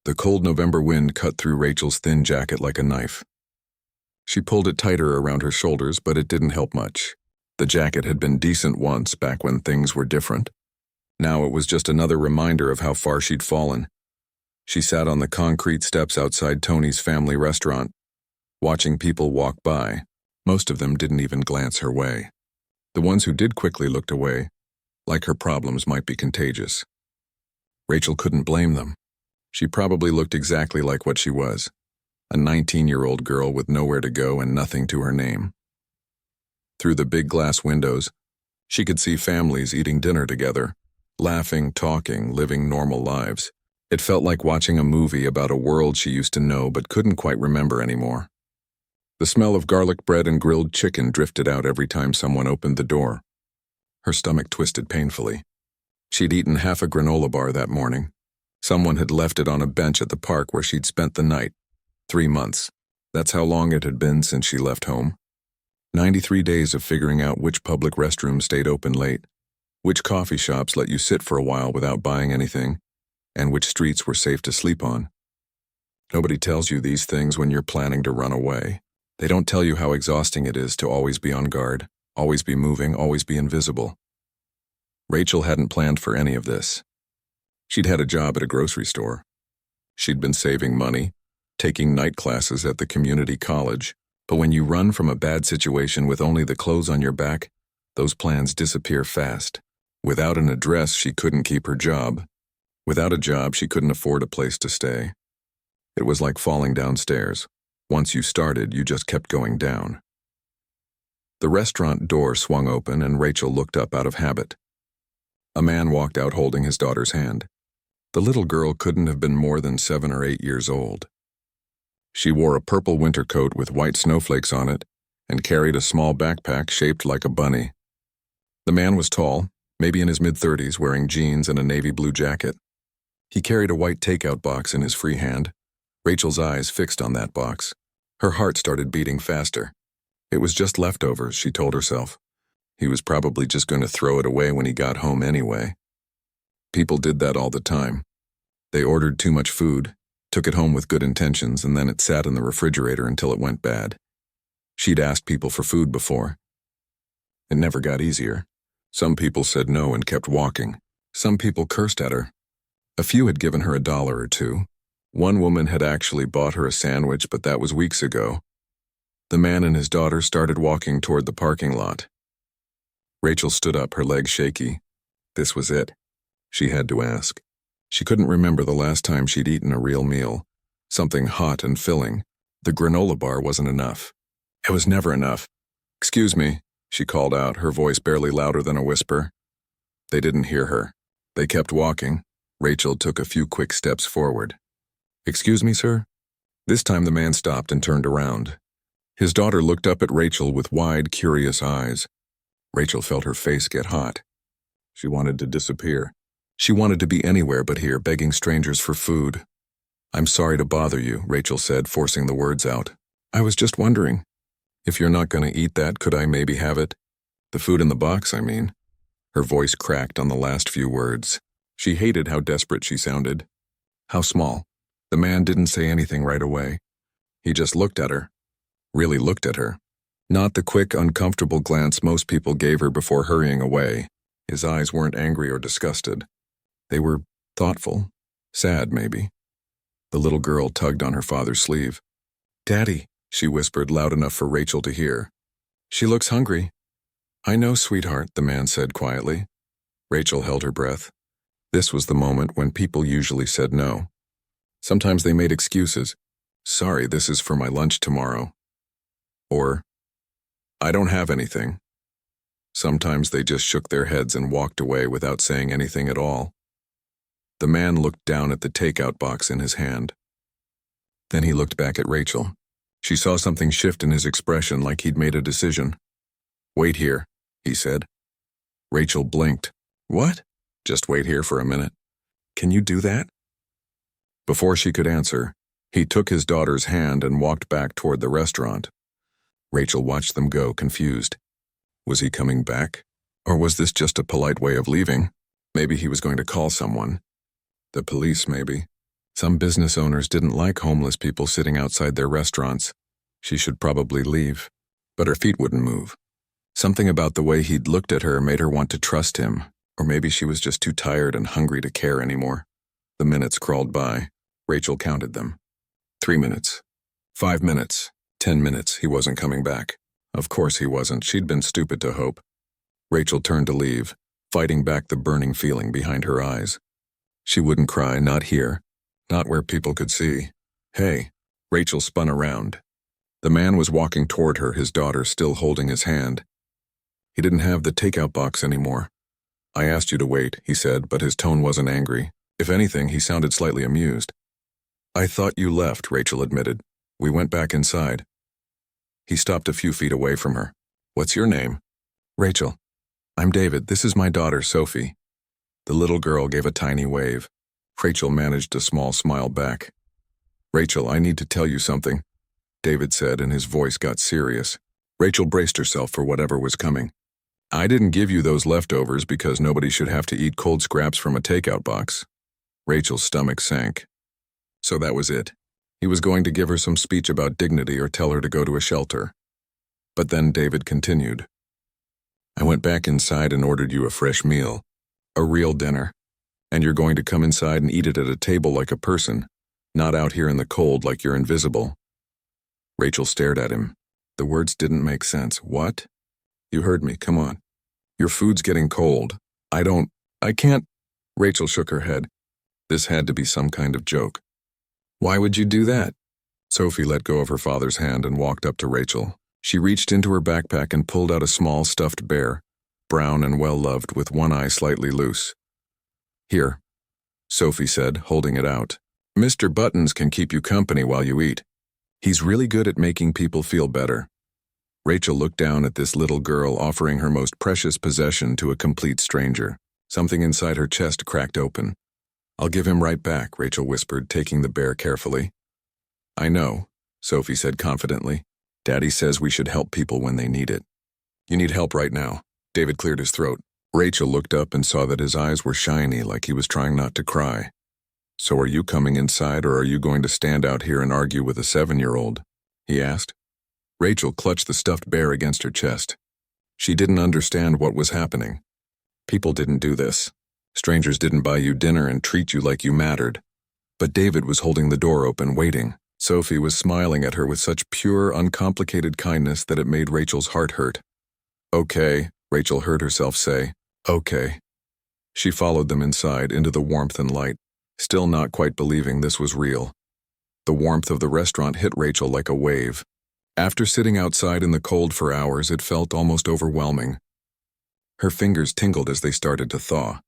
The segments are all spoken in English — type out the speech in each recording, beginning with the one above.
The cold November wind cut through Rachel's thin jacket like a knife. She pulled it tighter around her shoulders, but it didn't help much. The jacket had been decent once, back when things were different. Now it was just another reminder of how far she'd fallen. She sat on the concrete steps outside Tony's family restaurant, watching people walk by. Most of them didn't even glance her way. The ones who did quickly looked away, like her problems might be contagious. Rachel couldn't blame them. She probably looked exactly like what she was, a 19-year-old girl with nowhere to go and nothing to her name. Through the big glass windows, she could see families eating dinner together, laughing, talking, living normal lives. It felt like watching a movie about a world she used to know but couldn't quite remember anymore. The smell of garlic bread and grilled chicken drifted out every time someone opened the door. Her stomach twisted painfully. She'd eaten half a granola bar that morning. Someone had left it on a bench at the park where she'd spent the night. 3 months. That's how long it had been since she left home. 93 days of figuring out which public restrooms stayed open late, which coffee shops let you sit for a while without buying anything, and which streets were safe to sleep on. Nobody tells you these things when you're planning to run away. They don't tell you how exhausting it is to always be on guard, always be moving, always be invisible. Rachel hadn't planned for any of this. She'd had a job at a grocery store. She'd been saving money, taking night classes at the community college, but when you run from a bad situation with only the clothes on your back, those plans disappear fast. Without an address, she couldn't keep her job. Without a job, she couldn't afford a place to stay. It was like falling downstairs. Once you started, you just kept going down. The restaurant door swung open and Rachel looked up out of habit. A man walked out holding his daughter's hand. The little girl couldn't have been more than 7 or 8 years old. She wore a purple winter coat with white snowflakes on it and carried a small backpack shaped like a bunny. The man was tall, maybe in his mid-30s, wearing jeans and a navy blue jacket. He carried a white takeout box in his free hand. Rachel's eyes fixed on that box. Her heart started beating faster. It was just leftovers, she told herself. He was probably just going to throw it away when he got home anyway. People did that all the time. They ordered too much food, took it home with good intentions, and then it sat in the refrigerator until it went bad. She'd asked people for food before. It never got easier. Some people said no and kept walking. Some people cursed at her. A few had given her $1 or $2. One woman had actually bought her a sandwich, but that was weeks ago. The man and his daughter started walking toward the parking lot. Rachel stood up, her legs shaky. This was it. She had to ask. She couldn't remember the last time she'd eaten a real meal. Something hot and filling. The granola bar wasn't enough. It was never enough. "Excuse me," she called out, her voice barely louder than a whisper. They didn't hear her. They kept walking. Rachel took a few quick steps forward. "Excuse me, sir?" This time the man stopped and turned around. His daughter looked up at Rachel with wide, curious eyes. Rachel felt her face get hot. She wanted to disappear. She wanted to be anywhere but here, begging strangers for food. "I'm sorry to bother you," Rachel said, forcing the words out. "I was just wondering. If you're not going to eat that, could I maybe have it? The food in the box, I mean." Her voice cracked on the last few words. She hated how desperate she sounded. How small. The man didn't say anything right away. He just looked at her. Really looked at her. Not the quick, uncomfortable glance most people gave her before hurrying away. His eyes weren't angry or disgusted. They were thoughtful. Sad, maybe. The little girl tugged on her father's sleeve. "Daddy," she whispered loud enough for Rachel to hear. "She looks hungry." "I know, sweetheart," the man said quietly. Rachel held her breath. This was the moment when people usually said no. Sometimes they made excuses. "Sorry, this is for my lunch tomorrow." Or, "I don't have anything." Sometimes they just shook their heads and walked away without saying anything at all. The man looked down at the takeout box in his hand. Then he looked back at Rachel. She saw something shift in his expression, like he'd made a decision. "Wait here," he said. Rachel blinked. "What?" "Just wait here for a minute." "Can you do that?" Before she could answer, he took his daughter's hand and walked back toward the restaurant. Rachel watched them go, confused. Was he coming back? Or was this just a polite way of leaving? Maybe he was going to call someone. The police, maybe. Some business owners didn't like homeless people sitting outside their restaurants. She should probably leave. But her feet wouldn't move. Something about the way he'd looked at her made her want to trust him, or maybe she was just too tired and hungry to care anymore. The minutes crawled by. Rachel counted them. 3 minutes. 5 minutes. 10 minutes. He wasn't coming back. Of course he wasn't. She'd been stupid to hope. Rachel turned to leave, fighting back the burning feeling behind her eyes. She wouldn't cry, not here. Not where people could see. Hey. Rachel spun around. The man was walking toward her, his daughter still holding his hand. He didn't have the takeout box anymore. I asked you to wait, he said, but his tone wasn't angry. If anything, he sounded slightly amused. I thought you left, Rachel admitted. We went back inside. He stopped a few feet away from her. What's your name? Rachel. I'm David. This is my daughter, Sophie. The little girl gave a tiny wave. Rachel managed a small smile back. Rachel, I need to tell you something, David said, and his voice got serious. Rachel braced herself for whatever was coming. I didn't give you those leftovers because nobody should have to eat cold scraps from a takeout box. Rachel's stomach sank. So that was it. He was going to give her some speech about dignity or tell her to go to a shelter. But then David continued. I went back inside and ordered you a fresh meal. A real dinner. And you're going to come inside and eat it at a table like a person, not out here in the cold like you're invisible. Rachel stared at him. The words didn't make sense. What? You heard me, come on. Your food's getting cold. I can't. Rachel shook her head. This had to be some kind of joke. Why would you do that? Sophie let go of her father's hand and walked up to Rachel. She reached into her backpack and pulled out a small stuffed bear, brown and well-loved with one eye slightly loose. Here, Sophie said, holding it out. Mr. Buttons can keep you company while you eat. He's really good at making people feel better. Rachel looked down at this little girl offering her most precious possession to a complete stranger. Something inside her chest cracked open. I'll give him right back, Rachel whispered, taking the bear carefully. I know, Sophie said confidently. Daddy says we should help people when they need it. You need help right now. David cleared his throat. Rachel looked up and saw that his eyes were shiny, like he was trying not to cry. So are you coming inside, or are you going to stand out here and argue with a 7-year-old? He asked. Rachel clutched the stuffed bear against her chest. She didn't understand what was happening. People didn't do this. Strangers didn't buy you dinner and treat you like you mattered. But David was holding the door open, waiting. Sophie was smiling at her with such pure, uncomplicated kindness that it made Rachel's heart hurt. Okay, Rachel heard herself say. Okay. She followed them inside into the warmth and light, still not quite believing this was real. The warmth of the restaurant hit Rachel like a wave. After sitting outside in the cold for hours, it felt almost overwhelming. Her fingers tingled as they started to thaw.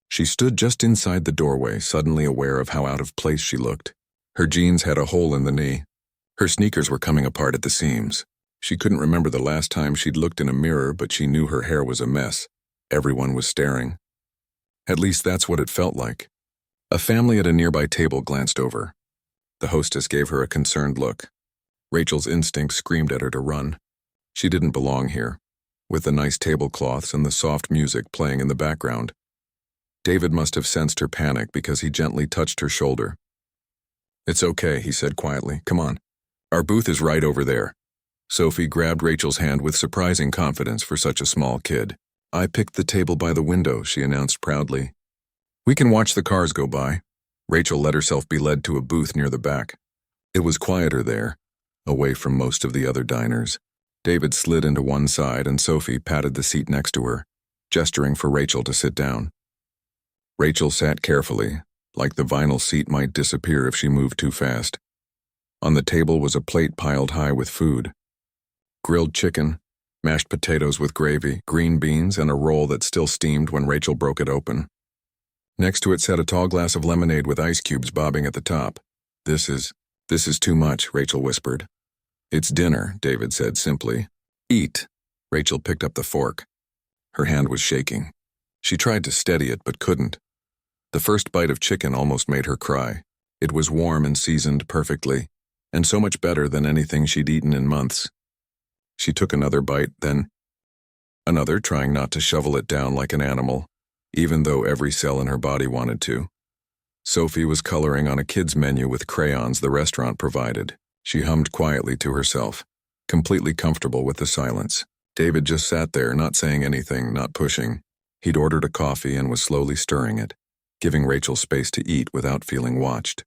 She stood just inside the doorway, suddenly aware of how out of place she looked. Her jeans had a hole in the knee. Her sneakers were coming apart at the seams. She couldn't remember the last time she'd looked in a mirror, but she knew her hair was a mess. Everyone was staring. At least that's what it felt like. A family at a nearby table glanced over. The hostess gave her a concerned look. Rachel's instinct screamed at her to run. She didn't belong here, with the nice tablecloths and the soft music playing in the background. David must have sensed her panic because he gently touched her shoulder. It's okay, he said quietly. Come on. Our booth is right over there. Sophie grabbed Rachel's hand with surprising confidence for such a small kid. I picked the table by the window, she announced proudly. We can watch the cars go by. Rachel let herself be led to a booth near the back. It was quieter there, away from most of the other diners. David slid into one side and Sophie patted the seat next to her, gesturing for Rachel to sit down. Rachel sat carefully, like the vinyl seat might disappear if she moved too fast. On the table was a plate piled high with food. Grilled chicken, mashed potatoes with gravy, green beans, and a roll that still steamed when Rachel broke it open. Next to it sat a tall glass of lemonade with ice cubes bobbing at the top. This is too much, Rachel whispered. It's dinner, David said simply. Eat. Rachel picked up the fork. Her hand was shaking. She tried to steady it but couldn't. The first bite of chicken almost made her cry. It was warm and seasoned perfectly, and so much better than anything she'd eaten in months. She took another bite, then another, trying not to shovel it down like an animal, even though every cell in her body wanted to. Sophie was coloring on a kid's menu with crayons the restaurant provided. She hummed quietly to herself, completely comfortable with the silence. David just sat there, not saying anything, not pushing. He'd ordered a coffee and was slowly stirring it, giving Rachel space to eat without feeling watched.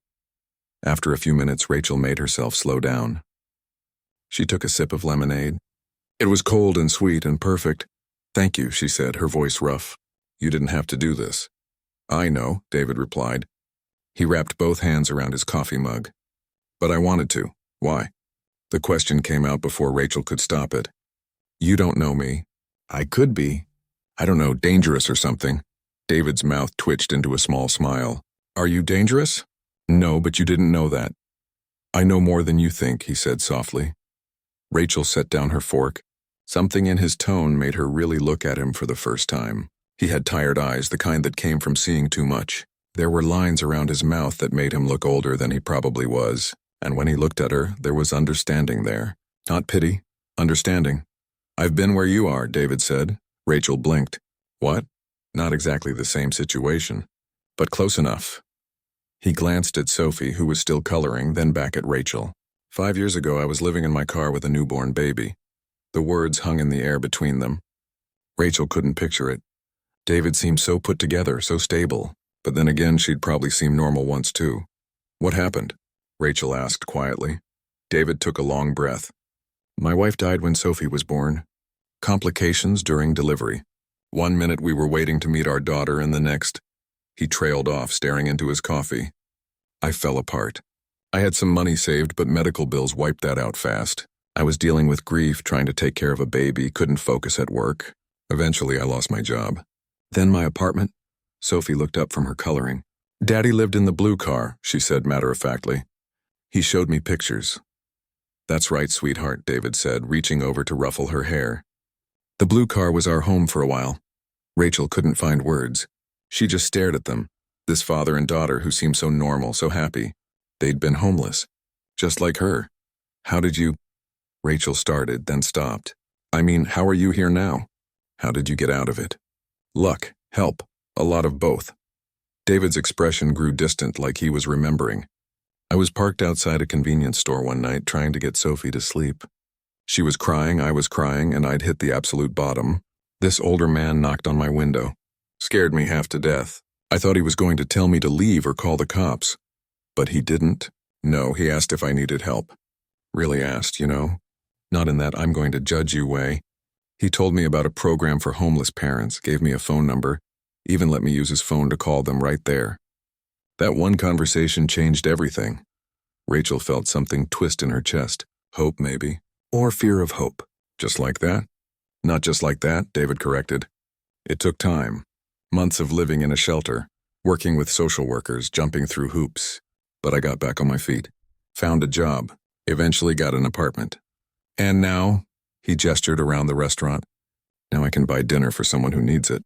After a few minutes, Rachel made herself slow down. She took a sip of lemonade. It was cold and sweet and perfect. "Thank you," she said, her voice rough. "You didn't have to do this." "I know," David replied. He wrapped both hands around his coffee mug. "But I wanted to. Why?" The question came out before Rachel could stop it. "You don't know me. I could be. I don't know, dangerous or something." David's mouth twitched into a small smile. "Are you dangerous?" "No, but you didn't know that." "I know more than you think," he said softly. Rachel set down her fork. Something in his tone made her really look at him for the first time. He had tired eyes, the kind that came from seeing too much. There were lines around his mouth that made him look older than he probably was, and when he looked at her, there was understanding there. Not pity, understanding. "I've been where you are," David said. Rachel blinked. "What?" "Not exactly the same situation, but close enough." He glanced at Sophie, who was still coloring, then back at Rachel. 5 years ago, I was living in my car with a newborn baby." The words hung in the air between them. Rachel couldn't picture it. David seemed so put together, so stable, but then again she'd probably seemed normal once too. "What happened?" Rachel asked quietly. David took a long breath. "My wife died when Sophie was born. Complications during delivery. 1 minute we were waiting to meet our daughter and the next..." He trailed off, staring into his coffee. "I fell apart. I had some money saved, but medical bills wiped that out fast. I was dealing with grief, trying to take care of a baby, couldn't focus at work. Eventually, I lost my job. Then my apartment." Sophie looked up from her coloring. "Daddy lived in the blue car," she said matter-of-factly. "He showed me pictures." "That's right, sweetheart," David said, reaching over to ruffle her hair. "The blue car was our home for a while." Rachel couldn't find words. She just stared at them, this father and daughter who seemed so normal, so happy. They'd been homeless, just like her. "How did you..." Rachel started, then stopped. "I mean, how are you here now? How did you get out of it?" "Luck, help, a lot of both." David's expression grew distant, like he was remembering. "I was parked outside a convenience store one night trying to get Sophie to sleep. She was crying, I was crying, and I'd hit the absolute bottom. This older man knocked on my window. Scared me half to death. I thought he was going to tell me to leave or call the cops. But he didn't. No, he asked if I needed help. Really asked, you know. Not in that I'm going to judge you way. He told me about a program for homeless parents, gave me a phone number, even let me use his phone to call them right there. That one conversation changed everything." Rachel felt something twist in her chest. Hope, maybe. Or fear of hope. "Just like that?" "Not just like that," David corrected. "It took time. Months of living in a shelter, working with social workers, jumping through hoops. But I got back on my feet. Found a job. Eventually got an apartment. And now," he gestured around the restaurant, "now I can buy dinner for someone who needs it."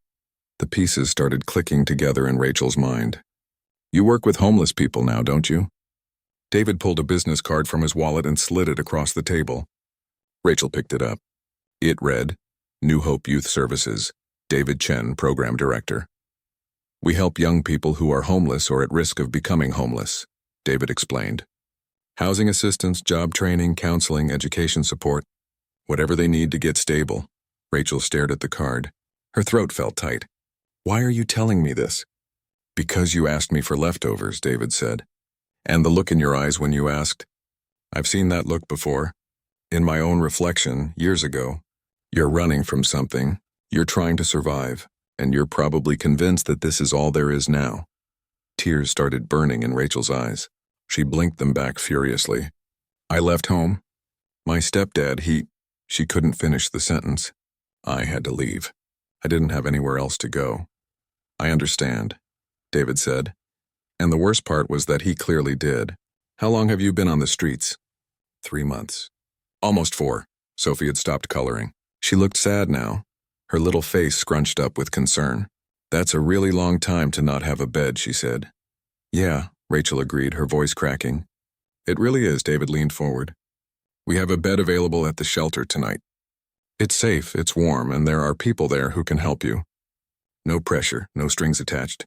The pieces started clicking together in Rachel's mind. "You work with homeless people now, don't you?" David pulled a business card from his wallet and slid it across the table. Rachel picked it up. It read, "New Hope Youth Services, David Chen, Program Director. We help young people who are homeless or at risk of becoming homeless," David explained. "Housing assistance, job training, counseling, education support, whatever they need to get stable." Rachel stared at the card. Her throat felt tight. "Why are you telling me this?" "Because you asked me for leftovers," David said. "And the look in your eyes when you asked. I've seen that look before. In my own reflection, years ago. You're running from something. You're trying to survive, and you're probably convinced that this is all there is now." Tears started burning in Rachel's eyes. She blinked them back furiously. "I left home. My stepdad, She couldn't finish the sentence. "I had to leave. I didn't have anywhere else to go." "I understand," David said. And the worst part was that he clearly did. "How long have you been on the streets?" 3 months. "Almost 4. Sophie had stopped coloring. She looked sad now, her little face scrunched up with concern. "That's a really long time to not have a bed," she said. "Yeah," Rachel agreed, her voice cracking. "It really is," David leaned forward. "We have a bed available at the shelter tonight. It's safe, it's warm, and there are people there who can help you. No pressure, no strings attached.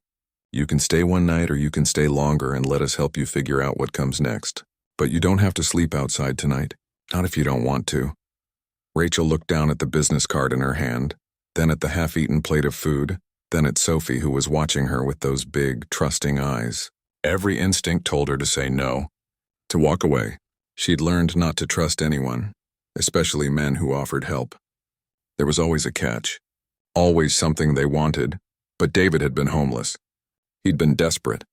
You can stay one night or you can stay longer and let us help you figure out what comes next. But you don't have to sleep outside tonight. Not if you don't want to. Rachel looked down at the business card in her hand, then at the half-eaten plate of food, then at Sophie, who was watching her with those big, trusting eyes. Every instinct told her to say no, to walk away. She'd learned not to trust anyone, especially men who offered help. There was always a catch, always something they wanted, but David had been homeless. He'd been desperate.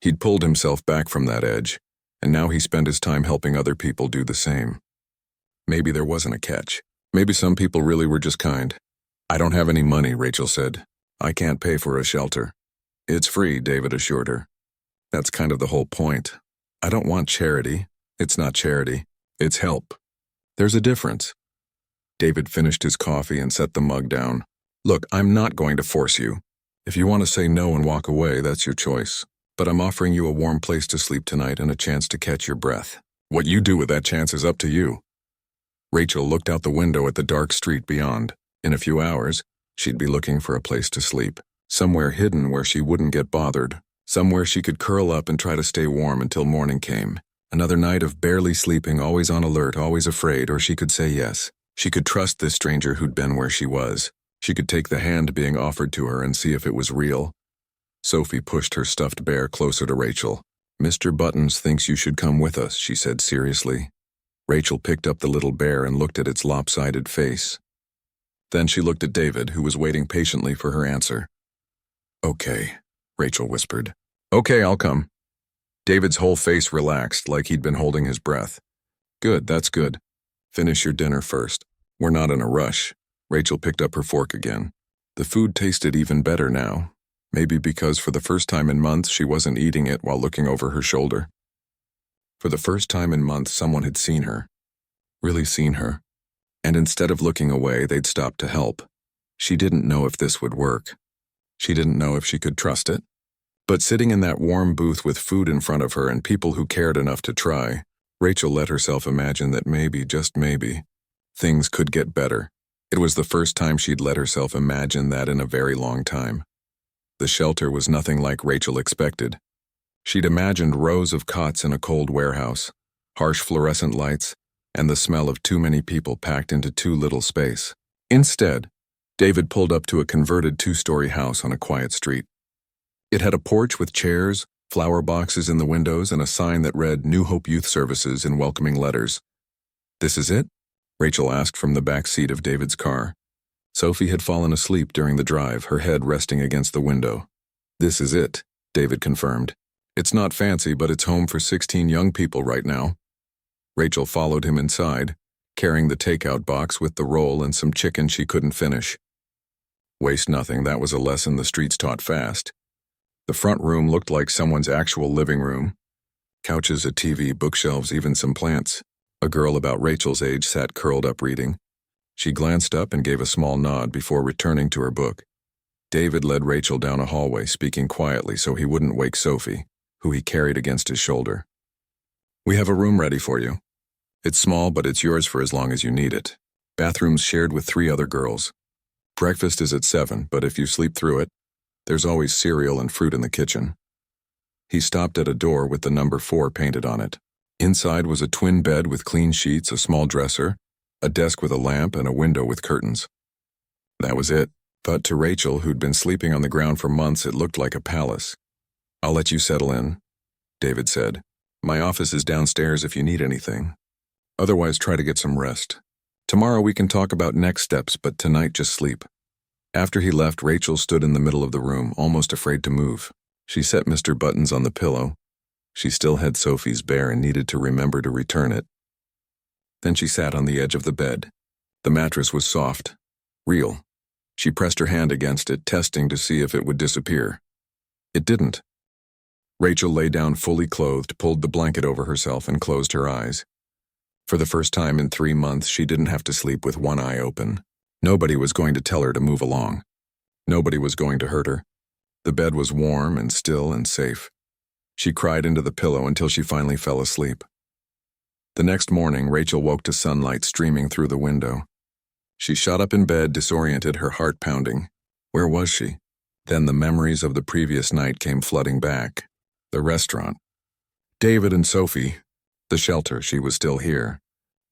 He'd pulled himself back from that edge, and now he spent his time helping other people do the same. Maybe there wasn't a catch. Maybe some people really were just kind. I don't have any money, Rachel said. I can't pay for a shelter. It's free, David assured her. That's kind of the whole point. I don't want charity. It's not charity. It's help. There's a difference. David finished his coffee and set the mug down. Look, I'm not going to force you. If you want to say no and walk away, that's your choice. But I'm offering you a warm place to sleep tonight and a chance to catch your breath. What you do with that chance is up to you. Rachel looked out the window at the dark street beyond. In a few hours, she'd be looking for a place to sleep. Somewhere hidden where she wouldn't get bothered. Somewhere she could curl up and try to stay warm until morning came. Another night of barely sleeping, always on alert, always afraid, or she could say yes. She could trust this stranger who'd been where she was. She could take the hand being offered to her and see if it was real. Sophie pushed her stuffed bear closer to Rachel. Mr. Buttons thinks you should come with us, she said seriously. Rachel picked up the little bear and looked at its lopsided face. Then she looked at David, who was waiting patiently for her answer. Okay, Rachel whispered. Okay, I'll come. David's whole face relaxed, like he'd been holding his breath. Good, that's good. Finish your dinner first. We're not in a rush. Rachel picked up her fork again. The food tasted even better now. Maybe because for the first time in months she wasn't eating it while looking over her shoulder. For the first time in months someone had seen her. Really seen her. And instead of looking away, they'd stopped to help. She didn't know if this would work. She didn't know if she could trust it. But sitting in that warm booth with food in front of her and people who cared enough to try, Rachel let herself imagine that maybe, just maybe, things could get better. It was the first time she'd let herself imagine that in a very long time. The shelter was nothing like Rachel expected. She'd imagined rows of cots in a cold warehouse, harsh fluorescent lights, and the smell of too many people packed into too little space. Instead, David pulled up to a converted two-story house on a quiet street. It had a porch with chairs, flower boxes in the windows, and a sign that read New Hope Youth Services in welcoming letters. This is it? Rachel asked from the back seat of David's car. Sophie had fallen asleep during the drive, her head resting against the window. This is it, David confirmed. It's not fancy, but it's home for 16 young people right now. Rachel followed him inside, carrying the takeout box with the roll and some chicken she couldn't finish. Waste nothing, that was a lesson the streets taught fast. The front room looked like someone's actual living room. Couches, a TV, bookshelves, even some plants. A girl about Rachel's age sat curled up reading. She glanced up and gave a small nod before returning to her book. David led Rachel down a hallway, speaking quietly so he wouldn't wake Sophie, who he carried against his shoulder. We have a room ready for you. It's small, but it's yours for as long as you need it. Bathrooms shared with 3 other girls. Breakfast is at 7, but if you sleep through it, there's always cereal and fruit in the kitchen. He stopped at a door with the number 4 painted on it. Inside was a twin bed with clean sheets, a small dresser, a desk with a lamp, and a window with curtains. That was it, but to Rachel, who'd been sleeping on the ground for months, it looked like a palace. I'll let you settle in, David said. My office is downstairs if you need anything. Otherwise, try to get some rest. Tomorrow we can talk about next steps, but tonight just sleep. After he left, Rachel stood in the middle of the room, almost afraid to move. She set Mr. Buttons on the pillow. She still had Sophie's bear and needed to remember to return it. Then she sat on the edge of the bed. The mattress was soft, real. She pressed her hand against it, testing to see if it would disappear. It didn't. Rachel lay down fully clothed, pulled the blanket over herself, and closed her eyes. For the first time in 3 months, she didn't have to sleep with one eye open. Nobody was going to tell her to move along. Nobody was going to hurt her. The bed was warm and still and safe. She cried into the pillow until she finally fell asleep. The next morning, Rachel woke to sunlight streaming through the window. She shot up in bed, disoriented, her heart pounding. Where was she? Then the memories of the previous night came flooding back. The restaurant. David and Sophie. The shelter, she was still here.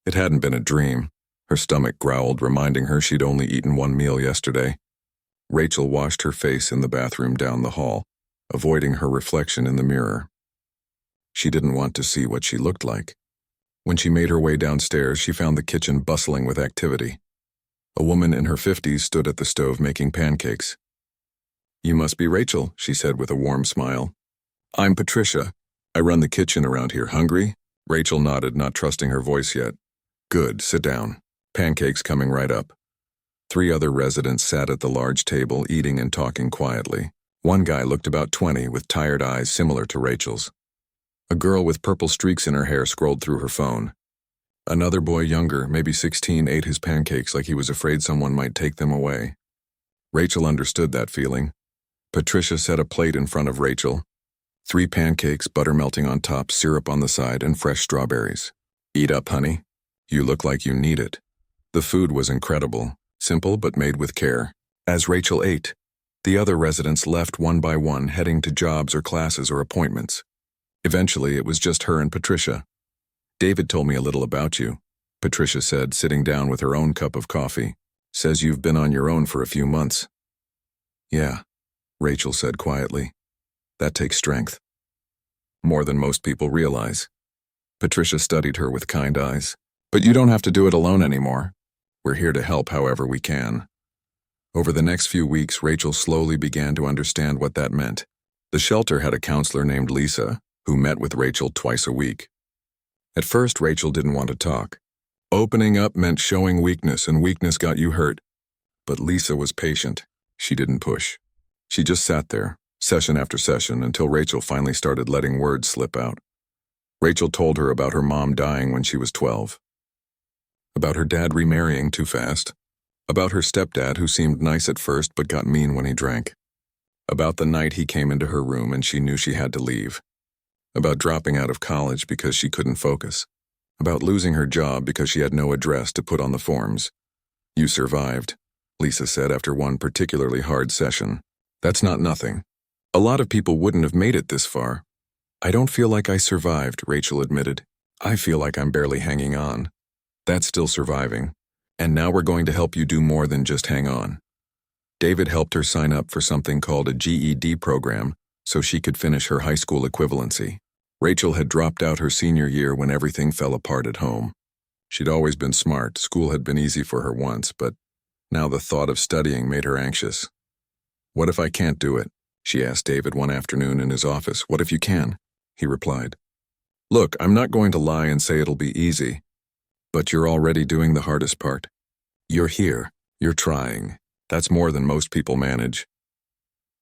It hadn't been a dream. Her stomach growled, reminding her she'd only eaten one meal yesterday. Rachel washed her face in the bathroom down the hall, avoiding her reflection in the mirror. She didn't want to see what she looked like. When she made her way downstairs, she found the kitchen bustling with activity. A woman in her 50s stood at the stove making pancakes. "You must be Rachel," she said with a warm smile. "I'm Patricia. I run the kitchen around here. Hungry?" Rachel nodded, not trusting her voice yet. "Good, sit down. Pancakes coming right up." 3 other residents sat at the large table, eating and talking quietly. One guy looked about 20, with tired eyes similar to Rachel's. A girl with purple streaks in her hair scrolled through her phone. Another boy younger, maybe 16, ate his pancakes like he was afraid someone might take them away. Rachel understood that feeling. Patricia set a plate in front of Rachel. 3 pancakes, butter melting on top, syrup on the side, and fresh strawberries. "Eat up, honey. You look like you need it." The food was incredible, simple but made with care. As Rachel ate, the other residents left one by one, heading to jobs or classes or appointments. Eventually, it was just her and Patricia. "David told me a little about you," Patricia said, sitting down with her own cup of coffee. "Says you've been on your own for a few months." "Yeah," Rachel said quietly. "That takes strength. More than most people realize." Patricia studied her with kind eyes. "But you don't have to do it alone anymore. We're here to help however we can." Over the next few weeks, Rachel slowly began to understand what that meant. The shelter had a counselor named Lisa, who met with Rachel twice a week. At first, Rachel didn't want to talk. Opening up meant showing weakness, and weakness got you hurt. But Lisa was patient. She didn't push. She just sat there, session after session, until Rachel finally started letting words slip out. Rachel told her about her mom dying when she was 12. About her dad remarrying too fast. About her stepdad who seemed nice at first but got mean when he drank. About the night he came into her room and she knew she had to leave. About dropping out of college because she couldn't focus. About losing her job because she had no address to put on the forms. "You survived," Lisa said after one particularly hard session. "That's not nothing. A lot of people wouldn't have made it this far." "I don't feel like I survived," Rachel admitted. "I feel like I'm barely hanging on." "That's still surviving. And now we're going to help you do more than just hang on." David helped her sign up for something called a GED program so she could finish her high school equivalency. Rachel had dropped out her senior year when everything fell apart at home. She'd always been smart. School had been easy for her once, but now the thought of studying made her anxious. "What if I can't do it?" she asked David one afternoon in his office. "What if you can?" he replied. "Look, I'm not going to lie and say it'll be easy. But you're already doing the hardest part. You're here. You're trying. That's more than most people manage."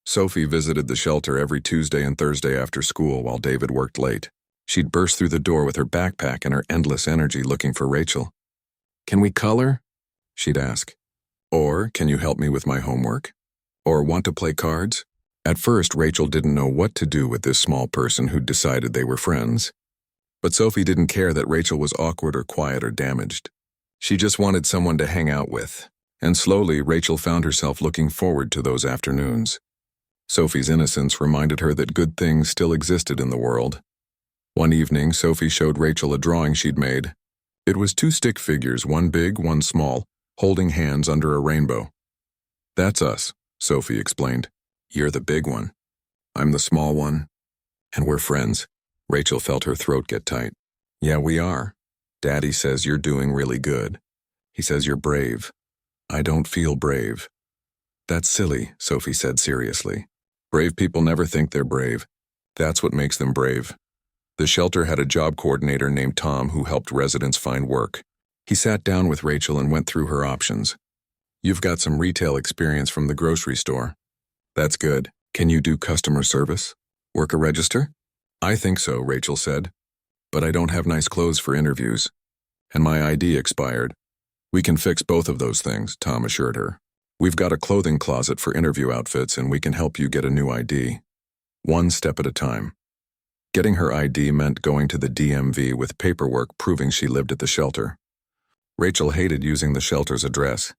Sophie visited the shelter every Tuesday and Thursday after school while David worked late. She'd burst through the door with her backpack and her endless energy looking for Rachel. "Can we color?" she'd ask. Or, "Can you help me with my homework?" Or, "Want to play cards?" At first, Rachel didn't know what to do with this small person who'd decided they were friends. But Sophie didn't care that Rachel was awkward or quiet or damaged. She just wanted someone to hang out with. And slowly, Rachel found herself looking forward to those afternoons. Sophie's innocence reminded her that good things still existed in the world. One evening, Sophie showed Rachel a drawing she'd made. It was 2 stick figures, one big, one small, holding hands under a rainbow. "That's us," Sophie explained. "You're the big one. I'm the small one. And we're friends." Rachel felt her throat get tight. "Yeah, we are. Daddy says you're doing really good. He says you're brave. I don't feel brave." "That's silly," Sophie said seriously. "Brave people never think they're brave. That's what makes them brave." The shelter had a job coordinator named Tom who helped residents find work. He sat down with Rachel and went through her options. "You've got some retail experience from the grocery store. That's good. Can you do customer service? Work a register?" "I think so," Rachel said. "But I don't have nice clothes for interviews. And my ID expired." "We can fix both of those things," Tom assured her. "We've got a clothing closet for interview outfits and we can help you get a new ID. One step at a time." Getting her ID meant going to the DMV with paperwork proving she lived at the shelter. Rachel hated using the shelter's address.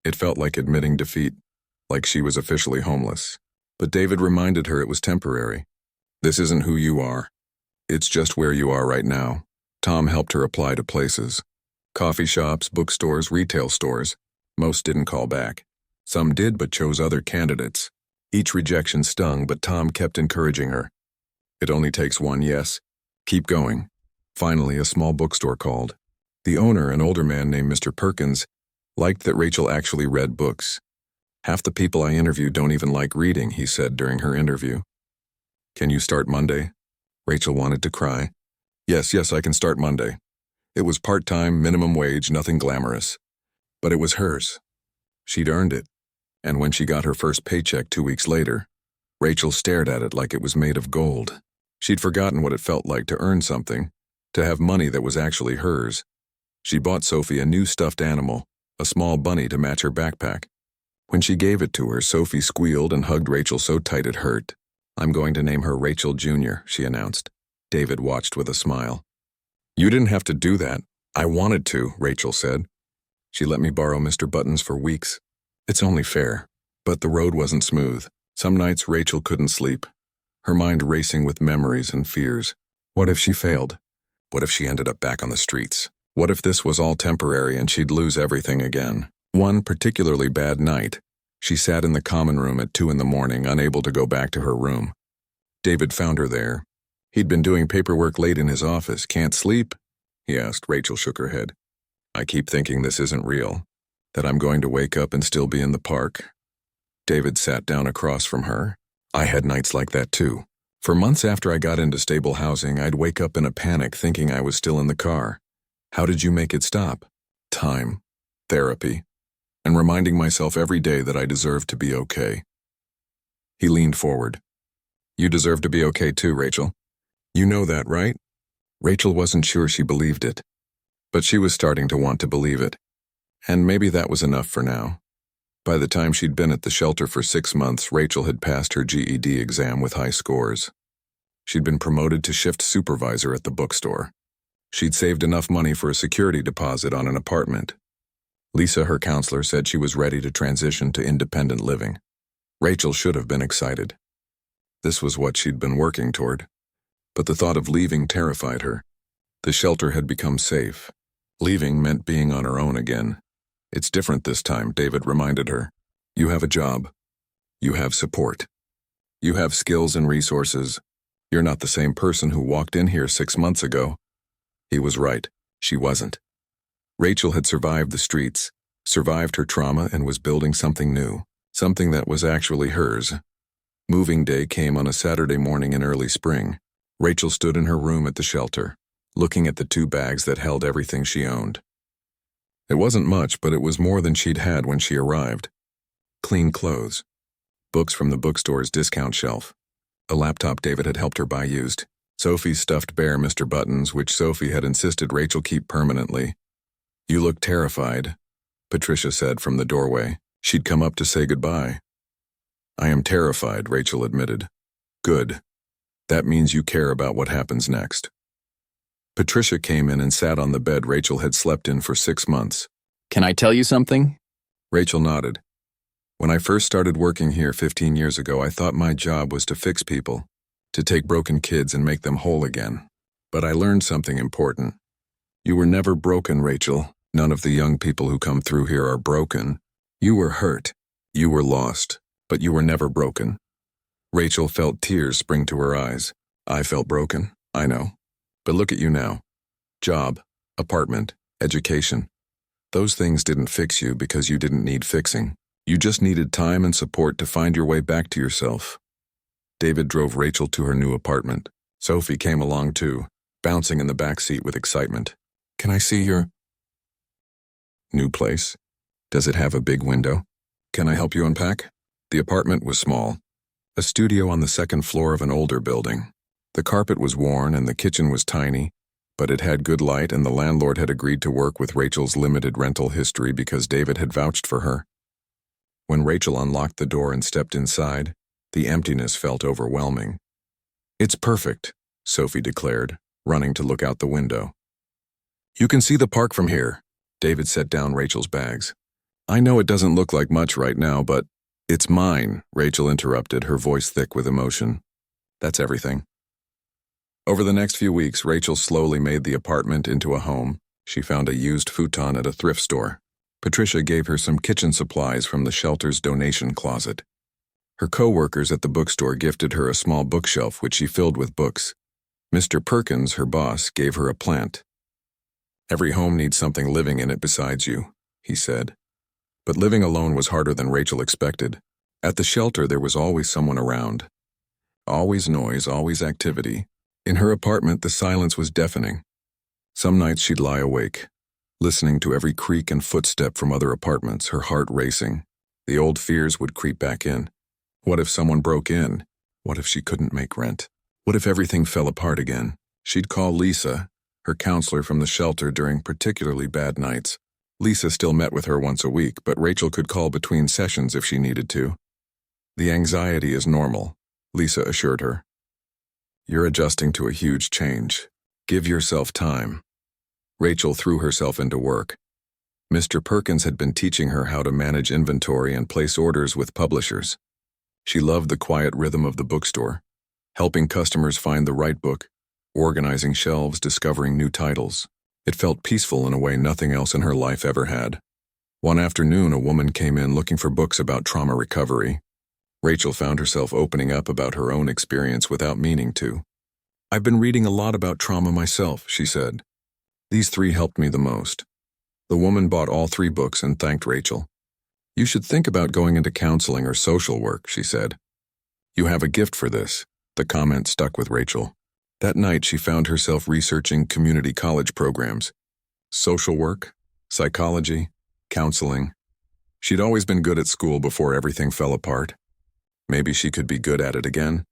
It felt like admitting defeat, like she was officially homeless. But David reminded her it was temporary. This isn't who you are. It's just where you are right now. Tom helped her apply to places. Coffee shops, bookstores, retail stores. Most didn't call back. Some did but chose other candidates. Each rejection stung, but Tom kept encouraging her. It only takes one yes. Keep going. Finally, a small bookstore called. The owner, an older man named Mr. Perkins, liked that Rachel actually read books. Half the people I interview don't even like reading, he said during her interview. Can you start Monday? Rachel wanted to cry. Yes, I can start Monday. It was part-time, minimum wage, nothing glamorous. But it was hers. She'd earned it. And when she got her first paycheck 2 weeks later, Rachel stared at it like it was made of gold. She'd forgotten what it felt like to earn something, to have money that was actually hers. She bought Sophie a new stuffed animal, a small bunny to match her backpack. When she gave it to her, Sophie squealed and hugged Rachel so tight it hurt. I'm going to name her Rachel Jr., she announced. David watched with a smile. You didn't have to do that. I wanted to, Rachel said. She let me borrow Mr. Buttons for weeks. It's only fair. But the road wasn't smooth. Some nights Rachel couldn't sleep, her mind racing with memories and fears. What if she failed? What if she ended up back on the streets? What if this was all temporary and she'd lose everything again? One particularly bad night, she sat in the common room at 2 a.m, unable to go back to her room. David found her there. He'd been doing paperwork late in his office. Can't sleep? He asked. Rachel shook her head. I keep thinking this isn't real, that I'm going to wake up and still be in the park. David sat down across from her. I had nights like that too. For months after I got into stable housing, I'd wake up in a panic thinking I was still in the car. How did you make it stop? Time, therapy, and reminding myself every day that I deserved to be okay. He leaned forward. You deserve to be okay too, Rachel. You know that, right? Rachel wasn't sure she believed it, but she was starting to want to believe it. And maybe that was enough for now. By the time she'd been at the shelter for 6 months, Rachel had passed her GED exam with high scores. She'd been promoted to shift supervisor at the bookstore. She'd saved enough money for a security deposit on an apartment. Lisa, her counselor, said she was ready to transition to independent living. Rachel should have been excited. This was what she'd been working toward. But the thought of leaving terrified her. The shelter had become safe. Leaving meant being on her own again. It's different this time, David reminded her. You have a job. You have support. You have skills and resources. You're not the same person who walked in here 6 months ago. He was right. She wasn't. Rachel had survived the streets, survived her trauma, and was building something new, something that was actually hers. Moving day came on a Saturday morning in early spring. Rachel stood in her room at the shelter, looking at the 2 bags that held everything she owned. It wasn't much, but it was more than she'd had when she arrived. Clean clothes, books from the bookstore's discount shelf, a laptop David had helped her buy used, Sophie's stuffed bear Mr. Buttons, which Sophie had insisted Rachel keep permanently. You look terrified, Patricia said from the doorway. She'd come up to say goodbye. I am terrified, Rachel admitted. Good. That means you care about what happens next. Patricia came in and sat on the bed Rachel had slept in for 6 months. Can I tell you something? Rachel nodded. When I first started working here 15 years ago, I thought my job was to fix people, to take broken kids and make them whole again. But I learned something important. You were never broken, Rachel. None of the young people who come through here are broken. You were hurt. You were lost. But you were never broken. Rachel felt tears spring to her eyes. I felt broken, I know. But look at you now. Job, apartment, education. Those things didn't fix you because you didn't need fixing. You just needed time and support to find your way back to yourself. David drove Rachel to her new apartment. Sophie came along too, bouncing in the back seat with excitement. Can I see your new place? Does it have a big window? Can I help you unpack? The apartment was small, a studio on the 2nd floor of an older building. The carpet was worn and the kitchen was tiny, but it had good light and the landlord had agreed to work with Rachel's limited rental history because David had vouched for her. When Rachel unlocked the door and stepped inside, the emptiness felt overwhelming. It's perfect, Sophie declared, running to look out the window. You can see the park from here. David set down Rachel's bags. I know it doesn't look like much right now, but It's mine, Rachel interrupted, her voice thick with emotion. That's everything. Over the next few weeks, Rachel slowly made the apartment into a home. She found a used futon at a thrift store. Patricia gave her some kitchen supplies from the shelter's donation closet. Her co-workers at the bookstore gifted her a small bookshelf which she filled with books. Mr. Perkins, her boss, gave her a plant. Every home needs something living in it besides you, he said. But living alone was harder than Rachel expected. At the shelter, there was always someone around. Always noise, always activity. In her apartment, the silence was deafening. Some nights she'd lie awake, listening to every creak and footstep from other apartments, her heart racing. The old fears would creep back in. What if someone broke in? What if she couldn't make rent? What if everything fell apart again? She'd call Lisa, her counselor from the shelter, during particularly bad nights. Lisa still met with her once a week, but Rachel could call between sessions if she needed to. The anxiety is normal, Lisa assured her. You're adjusting to a huge change. Give yourself time. Rachel threw herself into work. Mr. Perkins had been teaching her how to manage inventory and place orders with publishers. She loved the quiet rhythm of the bookstore, helping customers find the right book, organizing shelves, discovering new titles. It felt peaceful in a way nothing else in her life ever had. One afternoon, a woman came in looking for books about trauma recovery. Rachel found herself opening up about her own experience without meaning to. I've been reading a lot about trauma myself, she said. These 3 helped me the most. The woman bought all 3 books and thanked Rachel. You should think about going into counseling or social work, she said. You have a gift for this. The comment stuck with Rachel. That night, she found herself researching community college programs. Social work, psychology, counseling. She'd always been good at school before everything fell apart. Maybe she could be good at it again.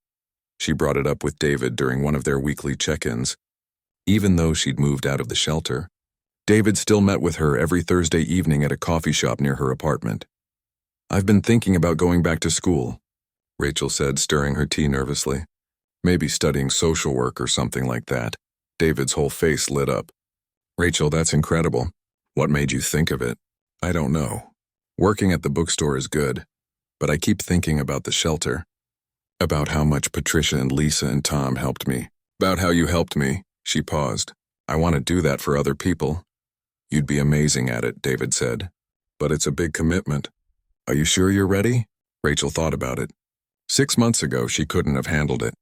She brought it up with David during one of their weekly check-ins. Even though she'd moved out of the shelter, David still met with her every Thursday evening at a coffee shop near her apartment. I've been thinking about going back to school, Rachel said, stirring her tea nervously. Maybe studying social work or something like that. David's whole face lit up. Rachel, that's incredible. What made you think of it? I don't know. Working at the bookstore is good, but I keep thinking about the shelter. About how much Patricia and Lisa and Tom helped me. About how you helped me. She paused. I want to do that for other people. You'd be amazing at it, David said. But it's a big commitment. Are you sure you're ready? Rachel thought about it. 6 months ago, she couldn't have handled it.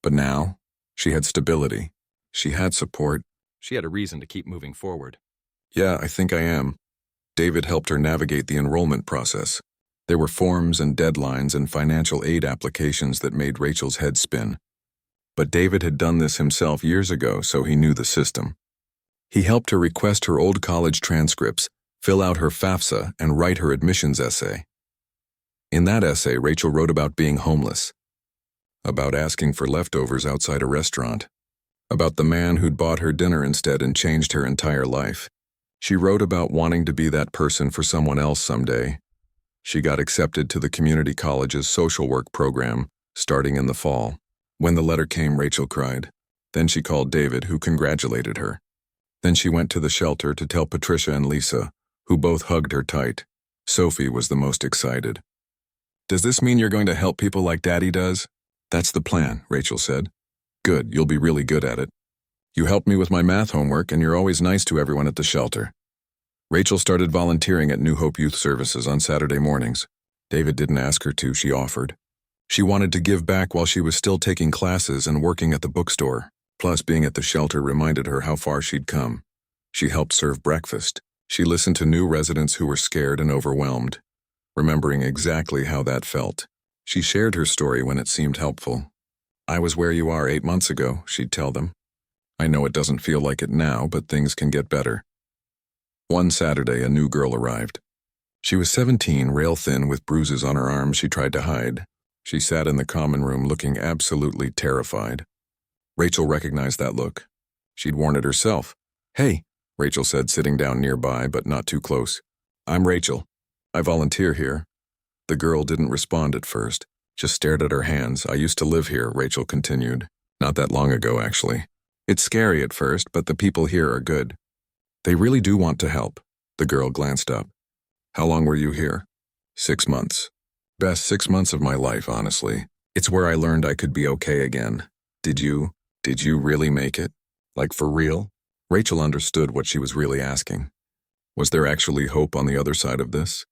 But now, she had stability. She had support. She had a reason to keep moving forward. Yeah, I think I am. David helped her navigate the enrollment process. There were forms and deadlines and financial aid applications that made Rachel's head spin. But David had done this himself years ago, so he knew the system. He helped her request her old college transcripts, fill out her FAFSA, and write her admissions essay. In that essay, Rachel wrote about being homeless, about asking for leftovers outside a restaurant, about the man who'd bought her dinner instead and changed her entire life. She wrote about wanting to be that person for someone else someday. She got accepted to the community college's social work program, starting in the fall. When the letter came, Rachel cried. Then she called David, who congratulated her. Then she went to the shelter to tell Patricia and Lisa, who both hugged her tight. Sophie was the most excited. Does this mean you're going to help people like Daddy does? That's the plan, Rachel said. Good, you'll be really good at it. You helped me with my math homework, and you're always nice to everyone at the shelter. Rachel started volunteering at New Hope Youth Services on Saturday mornings. David didn't ask her to, she offered. She wanted to give back while she was still taking classes and working at the bookstore. Plus, being at the shelter reminded her how far she'd come. She helped serve breakfast. She listened to new residents who were scared and overwhelmed, remembering exactly how that felt. She shared her story when it seemed helpful. I was where you are 8 months ago, she'd tell them. I know it doesn't feel like it now, but things can get better. One Saturday, a new girl arrived. She was 17, rail-thin, with bruises on her arms she tried to hide. She sat in the common room looking absolutely terrified. Rachel recognized that look. She'd worn it herself. Hey, Rachel said, sitting down nearby, but not too close. I'm Rachel. I volunteer here. The girl didn't respond at first, just stared at her hands. I used to live here, Rachel continued. Not that long ago, actually. It's scary at first, but the people here are good. They really do want to help. The girl glanced up. How long were you here? 6 months. Best 6 months of my life, honestly. It's where I learned I could be okay again. Did you? Did you really make it? Like for real? Rachel understood what she was really asking. Was there actually hope on the other side of this?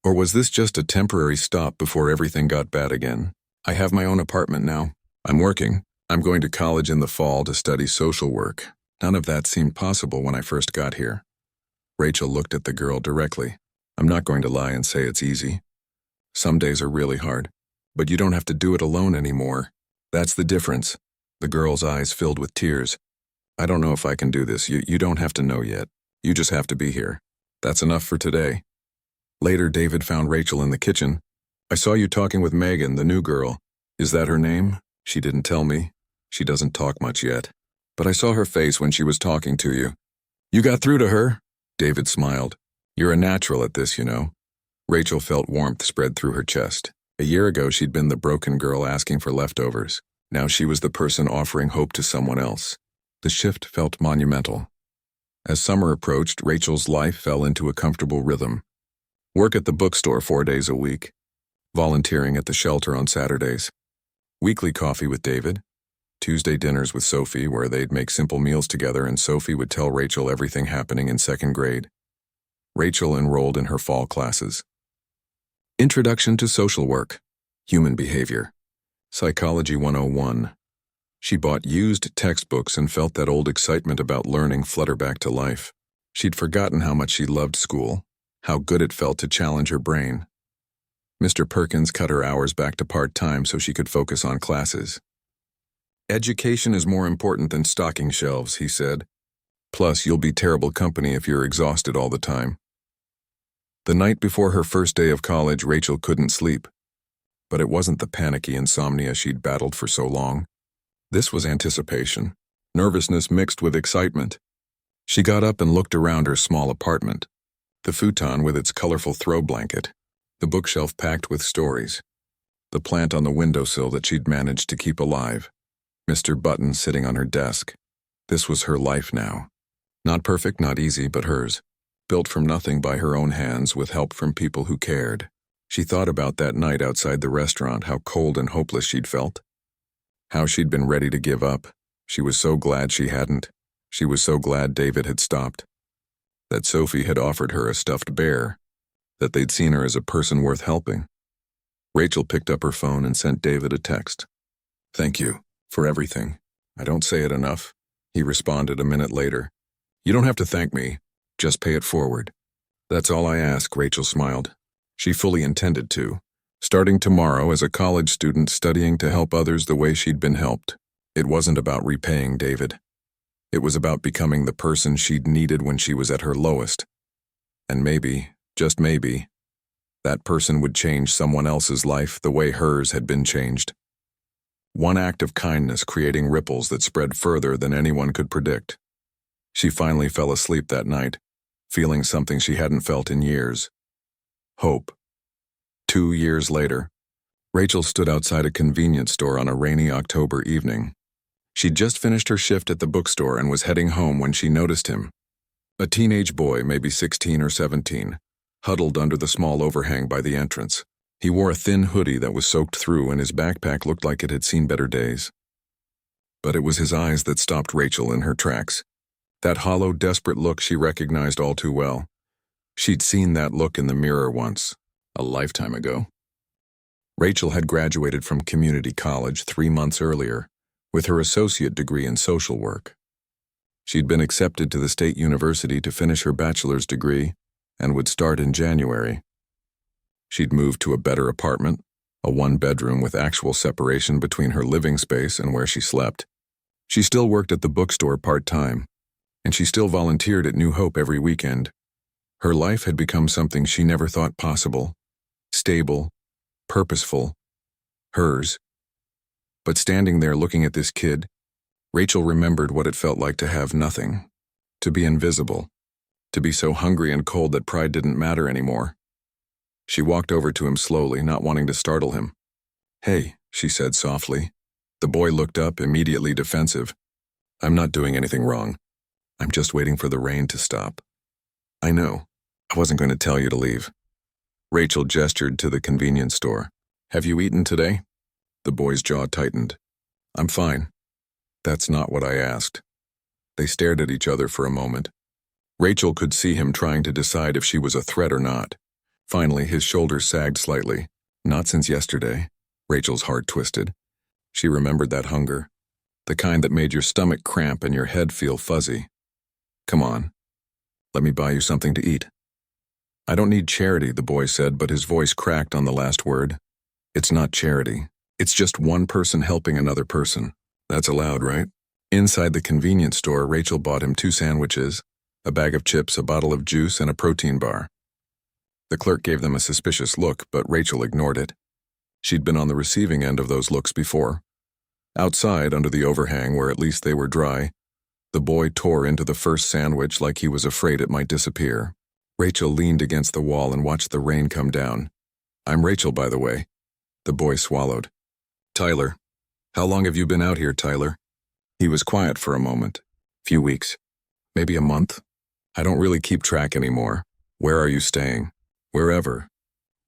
Or was this just a temporary stop before everything got bad again? I have my own apartment now. I'm working. I'm going to college in the fall to study social work. None of that seemed possible when I first got here. Rachel looked at the girl directly. I'm not going to lie and say it's easy. Some days are really hard, but you don't have to do it alone anymore. That's the difference. The girl's eyes filled with tears. I don't know if I can do this. You don't have to know yet. You just have to be here. That's enough for today. Later, David found Rachel in the kitchen. I saw you talking with Megan, the new girl. Is that her name? She didn't tell me. She doesn't talk much yet. But I saw her face when she was talking to you. You got through to her? David smiled. You're a natural at this, you know. Rachel felt warmth spread through her chest. A year ago, she'd been the broken girl asking for leftovers. Now she was the person offering hope to someone else. The shift felt monumental. As summer approached, Rachel's life fell into a comfortable rhythm. Work at the bookstore 4 days a week. Volunteering at the shelter on Saturdays. Weekly coffee with David. Tuesday dinners with Sophie, where they'd make simple meals together and Sophie would tell Rachel everything happening in second grade. Rachel enrolled in her fall classes. Introduction to Social Work, Human Behavior, Psychology 101. She bought used textbooks and felt that old excitement about learning flutter back to life. She'd forgotten how much she loved school, how good it felt to challenge her brain. Mr. Perkins cut her hours back to part-time so she could focus on classes. Education is more important than stocking shelves, he said. Plus, you'll be terrible company if you're exhausted all the time. The night before her first day of college, Rachel couldn't sleep. But it wasn't the panicky insomnia she'd battled for so long. This was anticipation, nervousness mixed with excitement. She got up and looked around her small apartment. The futon with its colorful throw blanket, the bookshelf packed with stories, the plant on the windowsill that she'd managed to keep alive, Mr. Button sitting on her desk. This was her life now. Not perfect, not easy, but hers. Built from nothing by her own hands with help from people who cared. She thought about that night outside the restaurant, how cold and hopeless she'd felt. How she'd been ready to give up. She was so glad she hadn't. She was so glad David had stopped. That Sophie had offered her a stuffed bear. That they'd seen her as a person worth helping. Rachel picked up her phone and sent David a text. Thank you for everything. I don't say it enough. He responded a minute later. You don't have to thank me. Just pay it forward. That's all I ask, Rachel smiled. She fully intended to. Starting tomorrow as a college student studying to help others the way she'd been helped. It wasn't about repaying David. It was about becoming the person she'd needed when she was at her lowest. And maybe, just maybe, that person would change someone else's life the way hers had been changed. One act of kindness creating ripples that spread further than anyone could predict. She finally fell asleep that night, feeling something she hadn't felt in years. Hope. 2 years later, Rachel stood outside a convenience store on a rainy October evening. She'd just finished her shift at the bookstore and was heading home when she noticed him. A teenage boy, maybe 16 or 17, huddled under the small overhang by the entrance. He wore a thin hoodie that was soaked through and his backpack looked like it had seen better days. But it was his eyes that stopped Rachel in her tracks. That hollow, desperate look she recognized all too well. She'd seen that look in the mirror once, a lifetime ago. Rachel had graduated from community college 3 months earlier, with her associate degree in social work. She'd been accepted to the state university to finish her bachelor's degree and would start in January. She'd moved to a better apartment, a 1-bedroom with actual separation between her living space and where she slept. She still worked at the bookstore part-time, and she still volunteered at New Hope every weekend. Her life had become something she never thought possible, stable, purposeful, hers. But standing there looking at this kid, Rachel remembered what it felt like to have nothing, to be invisible, to be so hungry and cold that pride didn't matter anymore. She walked over to him slowly, not wanting to startle him. Hey, she said softly. The boy looked up, immediately defensive. I'm not doing anything wrong. I'm just waiting for the rain to stop. I know. I wasn't going to tell you to leave. Rachel gestured to the convenience store. Have you eaten today? The boy's jaw tightened. I'm fine. That's not what I asked. They stared at each other for a moment. Rachel could see him trying to decide if she was a threat or not. Finally, his shoulders sagged slightly. Not since yesterday. Rachel's heart twisted. She remembered that hunger. The kind that made your stomach cramp and your head feel fuzzy. Come on. Let me buy you something to eat. I don't need charity, the boy said, but his voice cracked on the last word. It's not charity. It's just one person helping another person. That's allowed, right? Inside the convenience store, Rachel bought him 2 sandwiches, a bag of chips, a bottle of juice, and a protein bar. The clerk gave them a suspicious look, but Rachel ignored it. She'd been on the receiving end of those looks before. Outside, under the overhang where at least they were dry, the boy tore into the first sandwich like he was afraid it might disappear. Rachel leaned against the wall and watched the rain come down. I'm Rachel, by the way. The boy swallowed. Tyler. How long have you been out here, Tyler? He was quiet for a moment. Few weeks. Maybe a month? I don't really keep track anymore. Where are you staying? Wherever.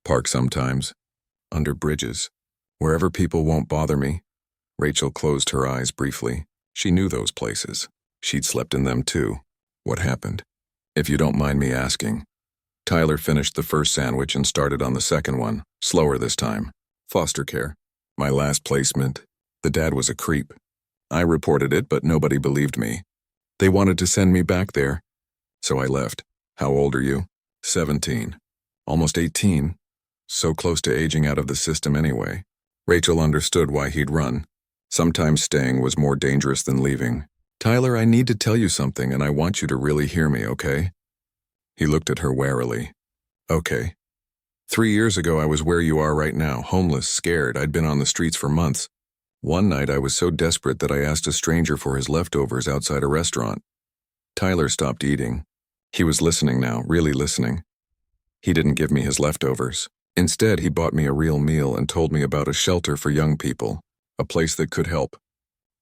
Park sometimes. Under bridges. Wherever people won't bother me. Rachel closed her eyes briefly. She knew those places. She'd slept in them too. What happened? If you don't mind me asking. Tyler finished the first sandwich and started on the second one, slower this time. Foster care. My last placement. The dad was a creep. I reported it, but nobody believed me. They wanted to send me back there. So I left. How old are you? 17. Almost 18. So close to aging out of the system anyway. Rachel understood why he'd run. Sometimes staying was more dangerous than leaving. Tyler, I need to tell you something, and I want you to really hear me, okay? He looked at her warily. Okay. 3 years ago, I was where you are right now, homeless, scared. I'd been on the streets for months. One night, I was so desperate that I asked a stranger for his leftovers outside a restaurant. Tyler stopped eating. He was listening now, really listening. He didn't give me his leftovers. Instead, he bought me a real meal and told me about a shelter for young people, a place that could help.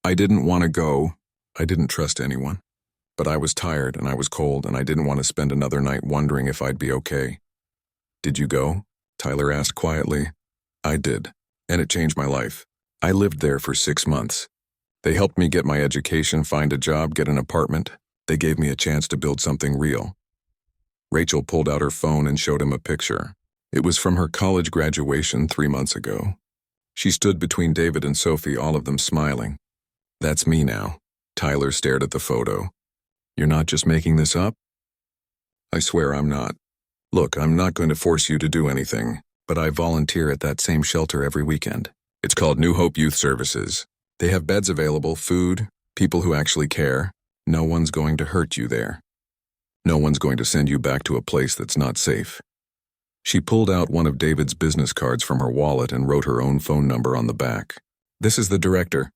I didn't want to go. I didn't trust anyone. But I was tired and I was cold and I didn't want to spend another night wondering if I'd be okay. Did you go? Tyler asked quietly. I did, and it changed my life. I lived there for 6 months. They helped me get my education, find a job, get an apartment. They gave me a chance to build something real. Rachel pulled out her phone and showed him a picture. It was from her college graduation 3 months ago. She stood between David and Sophie, all of them smiling. That's me now. Tyler stared at the photo. You're not just making this up? I swear I'm not. Look, I'm not going to force you to do anything, but I volunteer at that same shelter every weekend. It's called New Hope Youth Services. They have beds available, food, people who actually care. No one's going to hurt you there. No one's going to send you back to a place that's not safe. She pulled out one of David's business cards from her wallet and wrote her own phone number on the back. This is the director.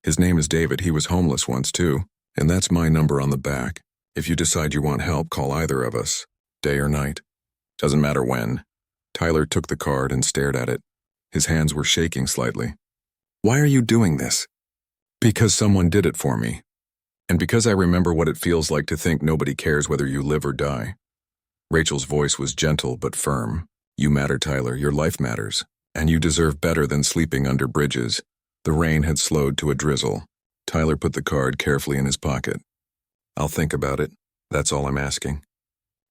His name is David. He was homeless once too, and that's my number on the back. If you decide you want help, call either of us, day or night. Doesn't matter when. Tyler took the card and stared at it. His hands were shaking slightly. Why are you doing this? Because someone did it for me. And because I remember what it feels like to think nobody cares whether you live or die. Rachel's voice was gentle but firm. You matter, Tyler. Your life matters. And you deserve better than sleeping under bridges. The rain had slowed to a drizzle. Tyler put the card carefully in his pocket. I'll think about it. That's all I'm asking.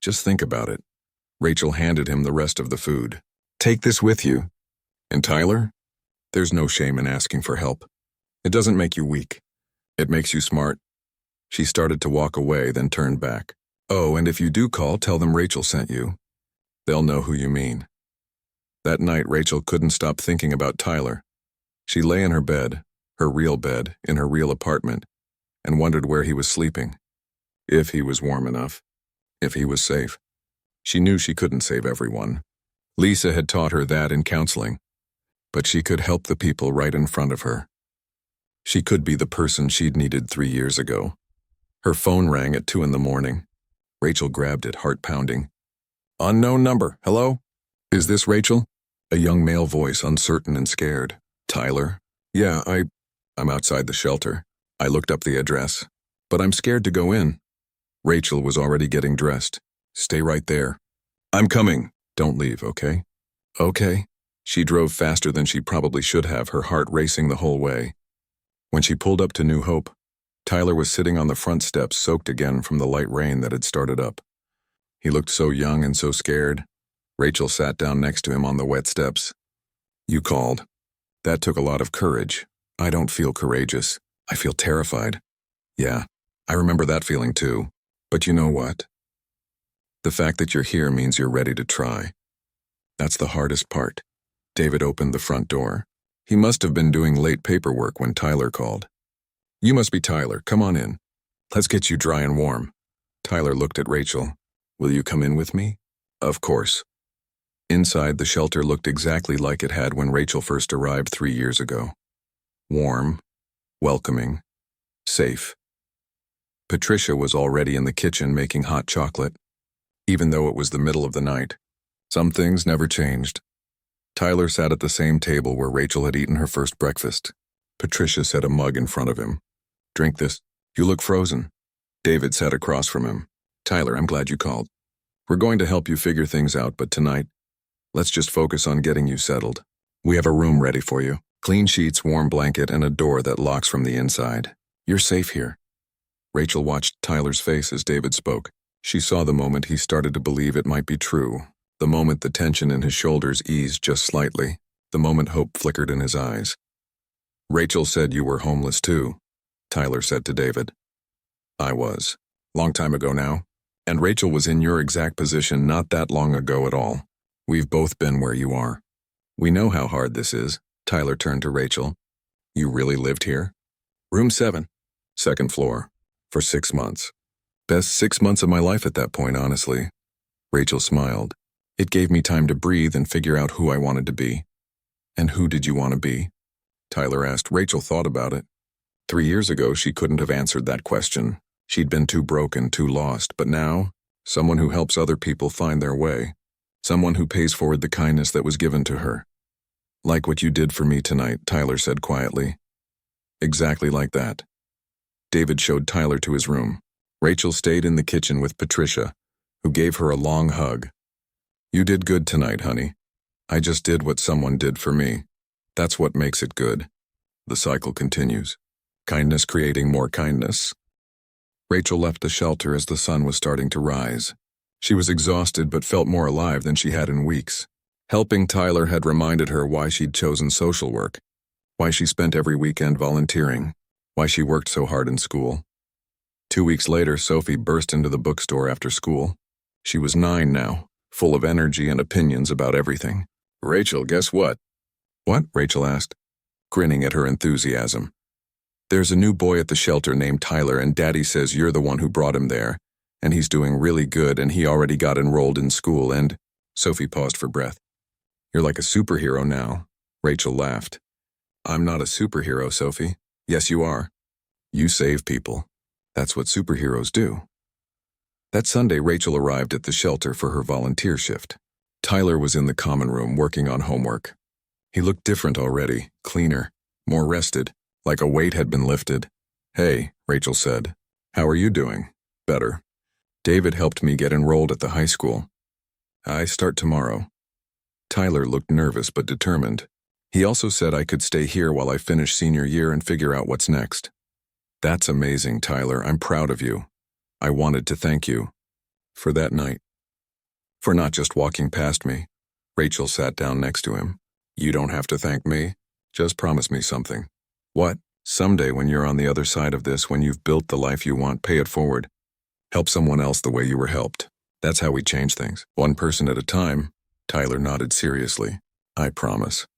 Just think about it. Rachel handed him the rest of the food. Take this with you. And Tyler? There's no shame in asking for help. It doesn't make you weak. It makes you smart. She started to walk away, then turned back. Oh, and if you do call, tell them Rachel sent you. They'll know who you mean. That night, Rachel couldn't stop thinking about Tyler. She lay in her bed, her real bed, in her real apartment, and wondered where he was sleeping. If he was warm enough. If he was safe. She knew she couldn't save everyone. Lisa had taught her that in counseling. But she could help the people right in front of her. She could be the person she'd needed 3 years ago. Her phone rang at 2 a.m. Rachel grabbed it, heart pounding. Unknown number. Hello? Is this Rachel? A young male voice, uncertain and scared. Tyler? Yeah, I'm outside the shelter. I looked up the address. But I'm scared to go in. Rachel was already getting dressed. Stay right there. I'm coming. Don't leave, okay? Okay. She drove faster than she probably should have, her heart racing the whole way. When she pulled up to New Hope, Tyler was sitting on the front steps, soaked again from the light rain that had started up. He looked so young and so scared. Rachel sat down next to him on the wet steps. "You called. That took a lot of courage. I don't feel courageous. I feel terrified." "Yeah, I remember that feeling too. But you know what? The fact that you're here means you're ready to try. That's the hardest part." David opened the front door. He must have been doing late paperwork when Tyler called. "You must be Tyler. Come on in. Let's get you dry and warm." Tyler looked at Rachel. "Will you come in with me?" "Of course." Inside, the shelter looked exactly like it had when Rachel first arrived 3 years ago. Warm, welcoming, safe. Patricia was already in the kitchen making hot chocolate, even though it was the middle of the night. Some things never changed. Tyler sat at the same table where Rachel had eaten her first breakfast. Patricia set a mug in front of him. "Drink this. You look frozen." David sat across from him. "Tyler, I'm glad you called. We're going to help you figure things out, but tonight, let's just focus on getting you settled. We have a room ready for you. Clean sheets, warm blanket, and a door that locks from the inside. You're safe here." Rachel watched Tyler's face as David spoke. She saw the moment he started to believe it might be true, the moment the tension in his shoulders eased just slightly, the moment hope flickered in his eyes. "Rachel said you were homeless too," Tyler said to David. "I was. Long time ago now. And Rachel was in your exact position not that long ago at all. We've both been where you are. We know how hard this is." Tyler turned to Rachel. "You really lived here?" "Room 7, second floor, for 6 months. Best 6 months of my life at that point, honestly." Rachel smiled. "It gave me time to breathe and figure out who I wanted to be." "And who did you want to be?" Tyler asked. Rachel thought about it. 3 years ago, she couldn't have answered that question. She'd been too broken, too lost, but now, someone who helps other people find their way. Someone who pays forward the kindness that was given to her. "Like what you did for me tonight," Tyler said quietly. "Exactly like that." David showed Tyler to his room. Rachel stayed in the kitchen with Patricia, who gave her a long hug. "You did good tonight, honey. I just did what someone did for me. That's what makes it good." The cycle continues. Kindness creating more kindness. Rachel left the shelter as the sun was starting to rise. She was exhausted but felt more alive than she had in weeks. Helping Tyler had reminded her why she'd chosen social work, why she spent every weekend volunteering, why she worked so hard in school. 2 weeks later, Sophie burst into the bookstore after school. She was 9 now, full of energy and opinions about everything. "Rachel, guess what?" "What?" Rachel asked, grinning at her enthusiasm. "There's a new boy at the shelter named Tyler, and Daddy says you're the one who brought him there, and he's doing really good, and he already got enrolled in school, and—" Sophie paused for breath. "You're like a superhero now." Rachel laughed. "I'm not a superhero, Sophie." "Yes, you are. You save people. That's what superheroes do." That Sunday, Rachel arrived at the shelter for her volunteer shift. Tyler was in the common room working on homework. He looked different already, cleaner, more rested, like a weight had been lifted. "Hey," Rachel said. "How are you doing?" "Better. David helped me get enrolled at the high school. I start tomorrow." Tyler looked nervous but determined. He also said I could stay here while I finish senior year and figure out what's next. "That's amazing, Tyler. I'm proud of you. I wanted to thank you for that night. For not just walking past me." Rachel sat down next to him. "You don't have to thank me. Just promise me something." "What?" "Someday when you're on the other side of this, when you've built the life you want, pay it forward. Help someone else the way you were helped. That's how we change things. One person at a time." Tyler nodded seriously. "I promise."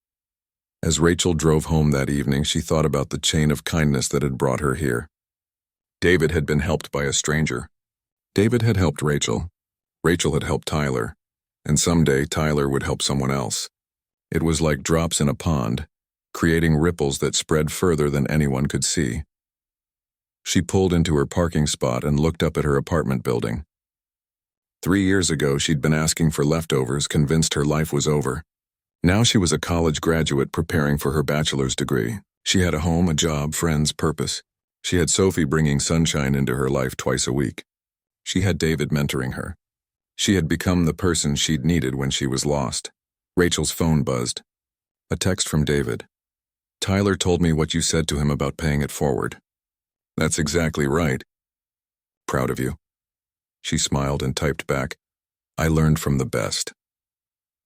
As Rachel drove home that evening, she thought about the chain of kindness that had brought her here. David had been helped by a stranger. David had helped Rachel. Rachel had helped Tyler. And someday Tyler would help someone else. It was like drops in a pond, creating ripples that spread further than anyone could see. She pulled into her parking spot and looked up at her apartment building. 3 years ago, she'd been asking for leftovers, convinced her life was over. Now she was a college graduate preparing for her bachelor's degree. She had a home, a job, friends, purpose. She had Sophie bringing sunshine into her life twice a week. She had David mentoring her. She had become the person she'd needed when she was lost. Rachel's phone buzzed. A text from David. Tyler told me what you said to him about paying it forward. That's exactly right. Proud of you. She smiled and typed back, I learned from the best.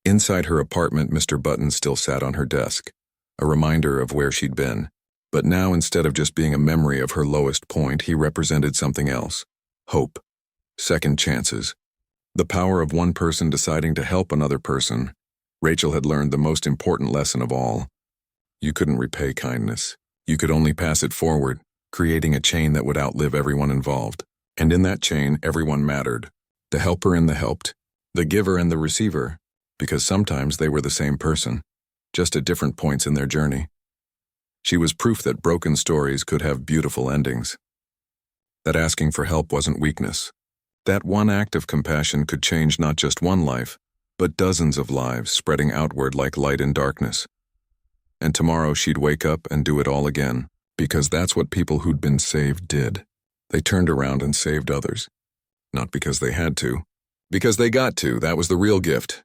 Inside her apartment, Mr. Button still sat on her desk, a reminder of where she'd been. But now, instead of just being a memory of her lowest point, he represented something else. Hope. Second chances. The power of one person deciding to help another person. Rachel had learned the most important lesson of all. You couldn't repay kindness. You could only pass it forward, creating a chain that would outlive everyone involved. And in that chain, everyone mattered. The helper and the helped. The giver and the receiver. Because sometimes they were the same person, just at different points in their journey. She was proof that broken stories could have beautiful endings. That asking for help wasn't weakness. That one act of compassion could change not just one life, but dozens of lives, spreading outward like light in darkness. And tomorrow she'd wake up and do it all again, because that's what people who'd been saved did. They turned around and saved others. Not because they had to. Because they got to, that was the real gift.